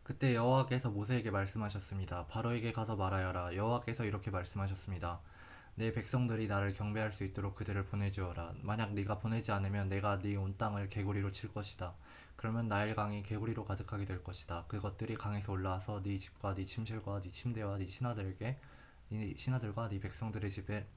그때 여호와께서 모세에게 말씀하셨습니다. 바로에게 가서 말하여라. 여호와께서 이렇게 말씀하셨습니다. 내 백성들이 나를 경배할 수 있도록 그들을 보내주어라. 만약 네가 보내지 않으면 내가 네 온 땅을 개구리로 칠 것이다. 그러면 나일강이 개구리로 가득하게 될 것이다. 그것들이 강에서 올라와서 네 집과 네 침실과 네 침대와 네 신하들에게 네 신하들과 네 백성들의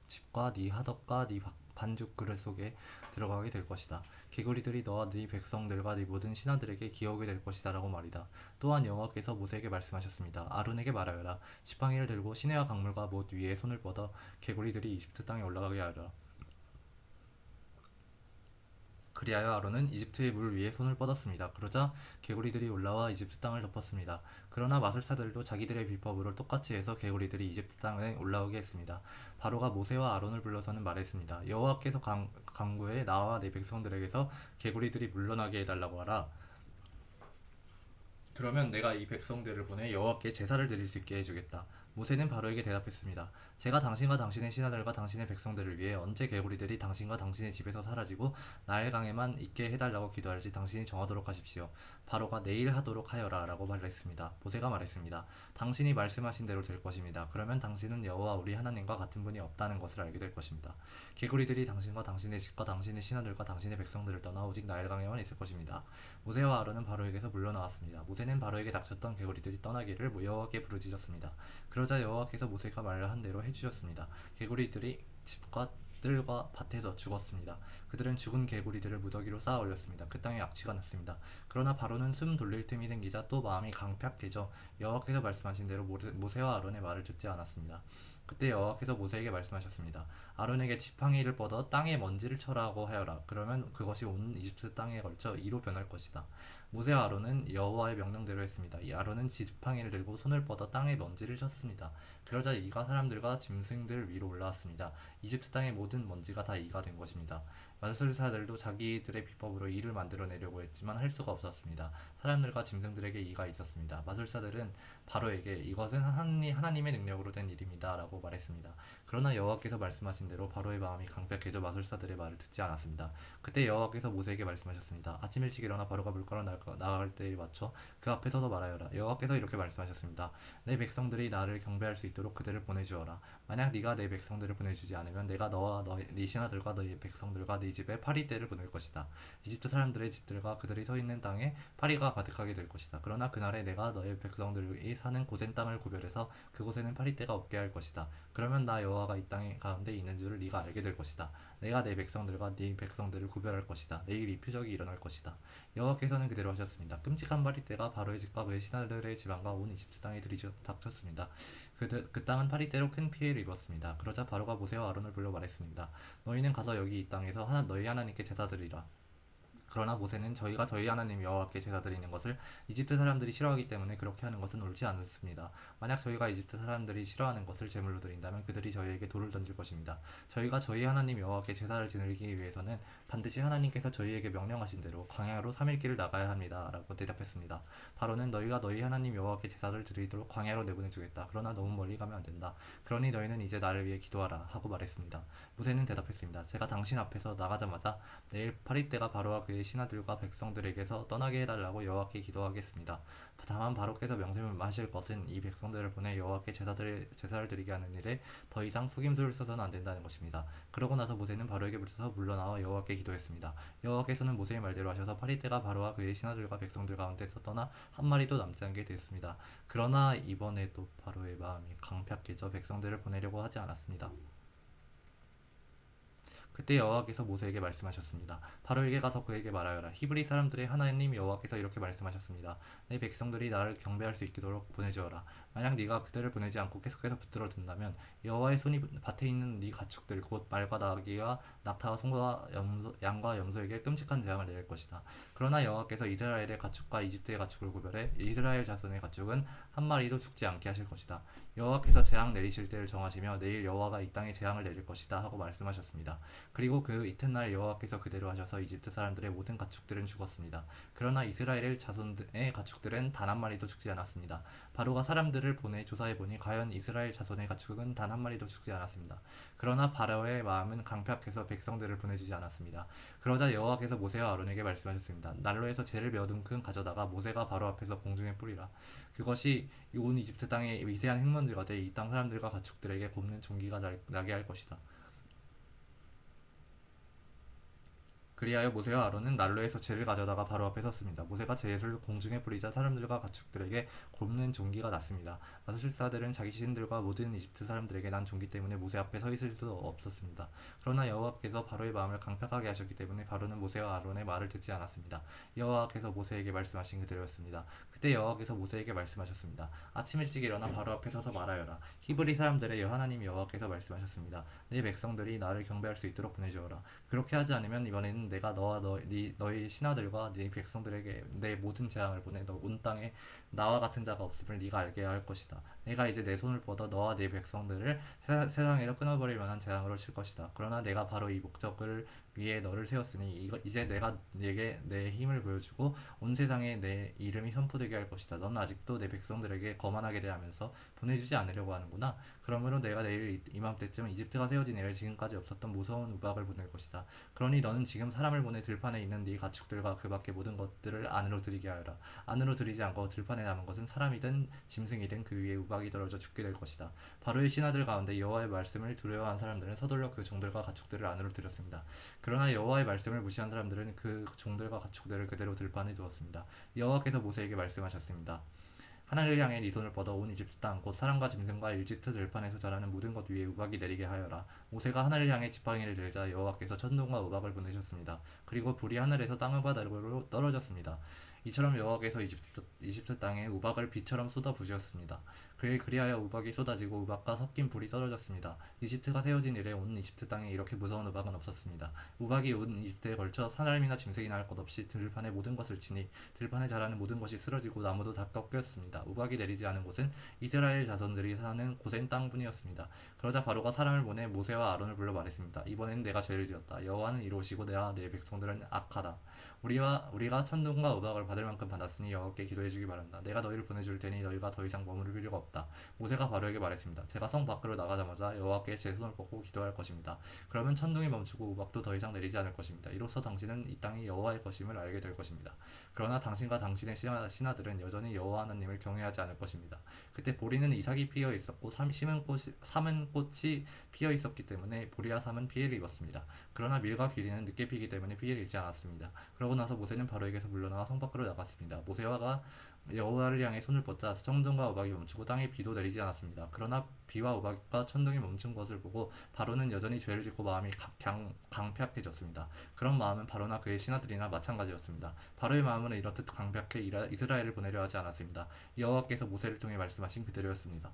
집과 네 하덕과 네 반죽 그릇 속에 들어가게 될 것이다. 개구리들이 너와 네 백성들과 네 모든 신하들에게 기어오게 될 것이다라고 말이다. 또한 여호와께서 모세에게 말씀하셨습니다. 아론에게 말하여라. 지팡이를 들고 시내와 강물과 못 위에 손을 뻗어 개구리들이 이집트 땅에 올라가게 하여라. 그리하여 아론은 이집트의 물 위에 손을 뻗었습니다. 그러자 개구리들이 올라와 이집트 땅을 덮었습니다. 그러나 마술사들도 자기들의 비법으로 똑같이 해서 개구리들이 이집트 땅에 올라오게 했습니다. 바로가 모세와 아론을 불러서는 말했습니다. 여호와께서 강구에 나와 내 백성들에게서 개구리들이 물러나게 해달라고 하라. 그러면 내가 이 백성들을 보내 여호와께 제사를 드릴 수 있게 해주겠다. 모세는 바로에게 대답했습니다. 제가 당신과 당신의 신하들과 당신의 백성들을 위해 언제 개구리들이 당신과 당신의 집에서 사라지고 나일강에만 있게 해달라고 기도할지 당신이 정하도록 하십시오. 바로가 내일 하도록 하여라 라고 말했습니다. 모세가 말했습니다. 당신이 말씀하신 대로 될 것입니다. 그러면 당신은 여호와 우리 하나님과 같은 분이 없다는 것을 알게 될 것입니다. 개구리들이 당신과 당신의 집과 당신의 신하들과 당신의 백성들을 떠나 오직 나일강에만 있을 것입니다. 모세와 아론은 바로에게서 물러나왔습니다. 모세는 바로에게 닥쳤던 개구리들이 떠나기를 여호와께 부르짖었습니다. 그러자 여호와께서 모세가 말을 한 대로 해주셨습니다. 개구리들이 집과 뜰과 밭에서 죽었습니다. 그들은 죽은 개구리들을 무더기로 쌓아 올렸습니다. 그 땅에 악취가 났습니다. 그러나 바로는 숨 돌릴 틈이 생기자 또 마음이 강팍해져 여호와께서 말씀하신 대로 모세와 아론의 말을 듣지 않았습니다. 그때 여호와께서 모세에게 말씀하셨습니다. 아론에게 지팡이를 뻗어 땅에 먼지를 쳐라고 하여라. 그러면 그것이 온 이집트 땅에 걸쳐 이로 변할 것이다. 모세와 아론은 여호와의 명령대로 했습니다. 이 아론은 지팡이를 들고 손을 뻗어 땅에 먼지를 쳤습니다. 그러자 이가 사람들과 짐승들 위로 올라왔습니다. 이집트 땅의 모든 먼지가 다 이가 된 것입니다. 마술사들도 자기들의 비법으로 이를 만들어내려고 했지만 할 수가 없었습니다. 사람들과 짐승들에게 이가 있었습니다. 마술사들은 바로에게 이것은 하나님의 능력으로 된 일입니다 라고 말했습니다. 그러나 여호와께서 말씀하신 대로 바로의 마음이 강팍해져 마술사들의 말을 듣지 않았습니다. 그때 여호와께서 모세에게 말씀하셨습니다. 아침 일찍 일어나 바로가 물가로 나갈 때에 맞춰 그 앞에 서서 말하여라. 여호와께서 이렇게 말씀하셨습니다. 내 백성들이 나를 경배할 수 있도록 그들을 보내주어라. 만약 네가 내 백성들을 보내주지 않으면 내가 너와 네 신하들과 너희 백성들과 네 집에 파리떼를 보낼 것이다. 이집트 사람들의 집들과 그들이 서 있는 땅에 파리가 가득하게 될 것이다. 그러나 그날에 내가 너의 백성들이 사는 고센 땅을 구별해서 그곳에는 파리떼가 없게 할 것이다. 그러면 나 여호와가 이 땅 가운데 있는 줄을 네가 알게 될 것이다. 내가 내 백성들과 네 백성들을 구별할 것이다. 내일 이 표적이 일어날 것이다. 여호와께서는 그대로 하셨습니다. 끔찍한 파리떼가 바로의 집과 그의 신하들의 집안과 온 이집트 땅에 들이닥쳤습니다. 그 땅은 파리떼로 큰 피해를 입었습니다. 그러자 바로가 모세와 아론을 불러 말했습니다. 너희는 가서 여기 이 땅에서 너희 하나님께 제사드리라. 그러나 모세는 저희가 저희 하나님 여호와께 제사 드리는 것을 이집트 사람들이 싫어하기 때문에 그렇게 하는 것은 옳지 않습니다. 만약 저희가 이집트 사람들이 싫어하는 것을 제물로 드린다면 그들이 저희에게 돌을 던질 것입니다. 저희가 저희 하나님 여호와께 제사를 드리기 위해서는 반드시 하나님께서 저희에게 명령하신 대로 광야로 3일 길을 나가야 합니다. 라고 대답했습니다. 바로는 너희가 너희 하나님 여호와께 제사를 드리도록 광야로 내보내주겠다. 그러나 너무 멀리 가면 안 된다. 그러니 너희는 이제 나를 위해 기도하라 하고 말했습니다. 모세는 대답했습니다. 제가 당신 앞에서 나가자마자 내일 파리떼가 바로와 그의 신하들과 백성들에게서 떠나게 해달라고 여호와께 기도하겠습니다. 다만 바로께서 명령하실 것은 이 백성들을 보내 여호와께 제사를 드리게 하는 일에 더 이상 속임수를 써서는 안 된다는 것입니다. 그러고 나서 모세는 바로에게 불러서 물러나와 여호와께 기도했습니다. 여호와께서는 모세의 말대로 하셔서 파리떼가 바로와 그의 신하들과 백성들 가운데서 떠나 한 마리도 남지 않게 됐습니다. 그러나 이번에도 바로의 마음이 강팍해져 백성들을 보내려고 하지 않았습니다. 그때 여호와께서 모세에게 말씀하셨습니다. 바로에게 가서 그에게 말하여라. 히브리 사람들의 하나님 여호와께서 이렇게 말씀하셨습니다. 내 백성들이 나를 경배할 수 있도록 보내주어라. 만약 네가 그들을 보내지 않고 계속해서 붙들어 둔다면 여호와의 손이 밭에 있는 네 가축들 곧 말과 나귀와 낙타와 송과 양과 염소에게 끔찍한 재앙을 내릴 것이다. 그러나 여호와께서 이스라엘의 가축과 이집트의 가축을 구별해 이스라엘 자손의 가축은 한 마리도 죽지 않게 하실 것이다. 여호와께서 재앙 내리실 때를 정하시며 내일 여호와가 이 땅에 재앙을 내릴 것이다 하고 말씀하셨습니다. 그리고 그 이튿날 여호와께서 그대로 하셔서 이집트 사람들의 모든 가축들은 죽었습니다. 그러나 이스라엘 자손의 가축들은 단 한 마리도 죽지 않았습니다. 바로가 사람들을 보내 조사해 보니 과연 이스라엘 자손의 가축은 단 한 마리도 죽지 않았습니다. 그러나 바로의 마음은 강팍해서 백성들을 보내주지 않았습니다. 그러자 여호와께서 모세와 아론에게 말씀하셨습니다. 난로에서 재를 메어둔 금 가져다가 모세가 바로 앞에서 공중에 뿌리라. 그것이 온 이집트 땅에 미세한 흙먼지가 돼 이 땅 사람들과 가축들에게 곱는 종기가 나게 할 것이다. 그리하여 모세와 아론은 난로에서 재를 가져다가 바로 앞에 섰습니다. 모세가 재를 공중에 뿌리자 사람들과 가축들에게 곱는 종기가 났습니다. 마술사들은 자기 신들과 모든 이집트 사람들에게 난 종기 때문에 모세 앞에 서 있을 수 없었습니다. 그러나 여호와께서 바로의 마음을 강팍하게 하셨기 때문에 바로는 모세와 아론의 말을 듣지 않았습니다. 여호와께서 모세에게 말씀하신 그대로였습니다. 그때 여호와께서 모세에게 말씀하셨습니다. 아침 일찍 일어나 바로 앞에 서서 말하여라. 히브리 사람들의 하나님 여호와께서 말씀하셨습니다. 내 백성들이 나를 경배할 수 있도록 보내주어라. 그렇게 하지 않으면 이번에는 내가 너와 너희 신하들과 네 백성들에게 내 모든 재앙을 보내 너 온 땅에 나와 같은 자가 없음을 네가 알게 할 것이다. 내가 이제 내 손을 뻗어 너와 네 백성들을 세상에서 끊어버릴 만한 재앙으로 칠 것이다. 그러나 내가 바로 이 목적을 위해 너를 세웠으니 이제 내가 네게 내 힘을 보여주고 온 세상에 내 이름이 선포되게 할 것이다. 넌 아직도 내 백성들에게 거만하게 대하면서 보내주지 않으려고 하는구나. 그러므로 내가 내일 이맘때쯤 이집트가 세워진 이래 지금까지 없었던 무서운 우박을 보낼 것이다. 그러니 너는 지금 사람을 보내 들판에 있는 네 가축들과 그 밖의 모든 것들을 안으로 들이게 하여라. 안으로 들이지 않고 들판에 남은 것은 사람이든 짐승이든 그 위에 우박이 떨어져 죽게 될 것이다. 바로의 신하들 가운데 여호와의 말씀을 두려워한 사람들은 서둘러 그 종들과 가축들을 안으로 들였습니다. 그러나 여호와의 말씀을 무시한 사람들은 그 종들과 가축들을 그대로 들판에 두었습니다. 여호와께서 모세에게 말씀하셨습니다. 하늘을 향해 네 손을 뻗어 온 이집트 땅 곧 사람과 짐승과 이집트 들판에서 자라는 모든 것 위에 우박이 내리게 하여라. 모세가 하늘을 향해 지팡이를 들자 여호와께서 천둥과 우박을 보내셨습니다. 그리고 불이 하늘에서 땅을 바다로 떨어졌습니다. 이처럼 여호와께서 이집트 땅에 우박을 비처럼 쏟아 부으셨습니다. 그리하여 우박이 쏟아지고 우박과 섞인 불이 떨어졌습니다. 이집트가 세워진 이래 온 이집트 땅에 이렇게 무서운 우박은 없었습니다. 우박이 온 이집트에 걸쳐 사람이나 짐승이나 할 것 없이 들판의 모든 것을 치니 들판에 자라는 모든 것이 쓰러지고 나무도 다 꺾였습니다. 우박이 내리지 않은 곳은 이스라엘 자손들이 사는 고센 땅뿐이었습니다. 그러자 바로가 사람을 보내 모세와 아론을 불러 말했습니다. 이번에는 내가 죄를 지었다. 여호와는 이로우시고 내와 내 백성들은 악하다. 우리가 천둥과 우박을 받을 만큼 받았으니 여호와께 기도해주기 바란다. 내가 너희를 보내줄 테니 너희가 더 이상 머무를 필요가 없다. 모세가 바로에게 말했습니다. 제가 성 밖으로 나가자마자 여호와께 제 손을 뻗고 기도할 것입니다. 그러면 천둥이 멈추고 우박도 더 이상 내리지 않을 것입니다. 이로써 당신은 이 땅이 여호와의 것임을 알게 될 것입니다. 그러나 당신과 당신의 신하들은 여전히 여호와 하나님을 경외하지 않을 것입니다. 그때 보리는 이삭이 피어 있었고 삼은 꽃이 피어 있었기 때문에 보리와 삼은 피해를 입었습니다. 그러나 밀과 귀리는 늦게 피기 때문에 피해를 입지 않았습니다. 그러고 나서 모세는 바로에게서 물러나와 성 밖으로 나갔습니다. 모세가 여호와를 향해 손을 뻗자 천둥과 우박이 멈추고 땅에 비도 내리지 않았습니다. 그러나 비와 우박과 천둥이 멈춘 것을 보고 바로는 여전히 죄를 짓고 마음이 강팍해졌습니다. 그런 마음은 바로나 그의 신하들이나 마찬가지였습니다. 바로의 마음은 이렇듯 강팍해 이스라엘을 보내려 하지 않았습니다. 여호와께서 모세를 통해 말씀하신 그대로였습니다.